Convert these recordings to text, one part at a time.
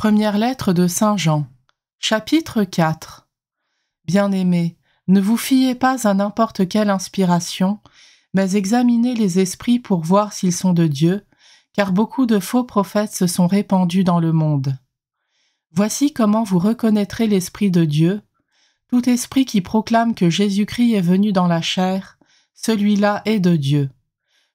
Première lettre de Saint Jean, chapitre 4. Bien-aimés, ne vous fiez pas à n'importe quelle inspiration, mais examinez les esprits pour voir s'ils sont de Dieu, car beaucoup de faux prophètes se sont répandus dans le monde. Voici comment vous reconnaîtrez l'Esprit de Dieu. Tout esprit qui proclame que Jésus-Christ est venu dans la chair, celui-là est de Dieu.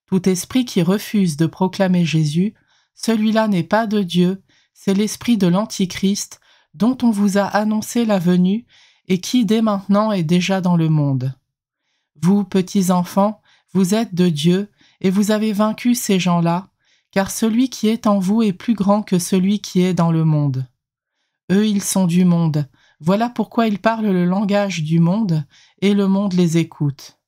Tout esprit qui refuse de proclamer Jésus, celui-là n'est pas de Dieu, c'est l'esprit de l'Antichrist, dont on vous a annoncé la venue et qui dès maintenant est déjà dans le monde. Vous, petits enfants, vous êtes de Dieu et vous avez vaincu ces gens-là, car celui qui est en vous est plus grand que celui qui est dans le monde. Eux, ils sont du monde, voilà pourquoi ils parlent le langage du monde et le monde les écoute.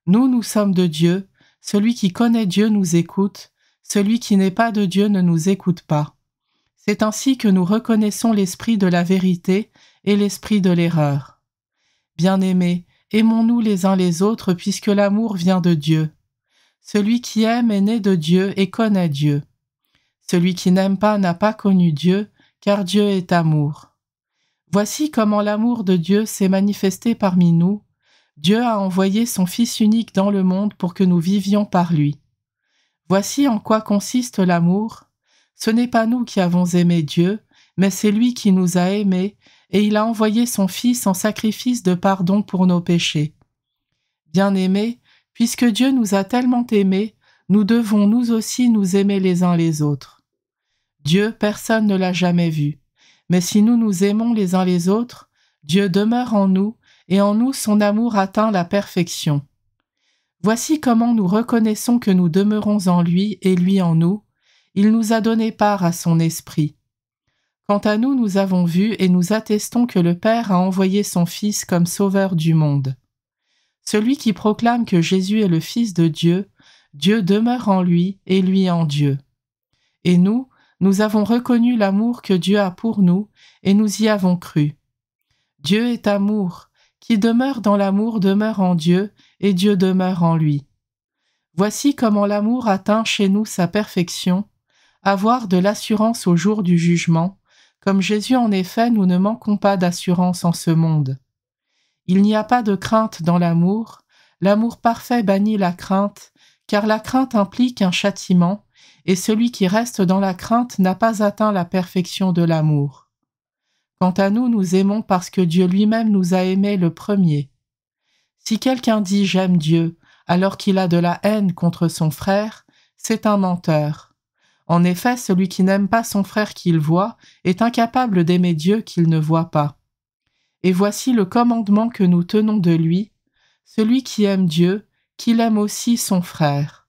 Nous, nous sommes de Dieu, celui qui connaît Dieu nous écoute, celui qui n'est pas de Dieu ne nous écoute pas. C'est ainsi que nous reconnaissons l'esprit de la vérité et l'esprit de l'erreur. Bien-aimés, aimons-nous les uns les autres puisque l'amour vient de Dieu. Celui qui aime est né de Dieu et connaît Dieu. Celui qui n'aime pas n'a pas connu Dieu, car Dieu est amour. Voici comment l'amour de Dieu s'est manifesté parmi nous. Dieu a envoyé son Fils unique dans le monde pour que nous vivions par lui. Voici en quoi consiste l'amour. Ce n'est pas nous qui avons aimé Dieu, mais c'est lui qui nous a aimés, et il a envoyé son Fils en sacrifice de pardon pour nos péchés. Bien-aimés, puisque Dieu nous a tellement aimés, nous devons nous aussi nous aimer les uns les autres. Dieu, personne ne l'a jamais vu. Mais si nous nous aimons les uns les autres, Dieu demeure en nous, et en nous son amour atteint la perfection. Voici comment nous reconnaissons que nous demeurons en lui et lui en nous. Il nous a donné part à son esprit. Quant à nous, nous avons vu et nous attestons que le Père a envoyé son Fils comme sauveur du monde. Celui qui proclame que Jésus est le Fils de Dieu, Dieu demeure en lui et lui en Dieu. Et nous avons reconnu l'amour que Dieu a pour nous et nous y avons cru. Dieu est amour. Qui demeure dans l'amour demeure en Dieu et Dieu demeure en lui. Voici comment l'amour atteint chez nous sa perfection, avoir de l'assurance au jour du jugement, comme Jésus en effet nous ne manquons pas d'assurance en ce monde. Il n'y a pas de crainte dans l'amour parfait bannit la crainte, car la crainte implique un châtiment, et celui qui reste dans la crainte n'a pas atteint la perfection de l'amour. Quant à nous, nous aimons parce que Dieu lui-même nous a aimés le premier. Si quelqu'un dit « j'aime Dieu », alors qu'il a de la haine contre son frère, c'est un menteur. En effet, celui qui n'aime pas son frère qu'il voit est incapable d'aimer Dieu qu'il ne voit pas. Et voici le commandement que nous tenons de lui, celui qui aime Dieu, qu'il aime aussi son frère.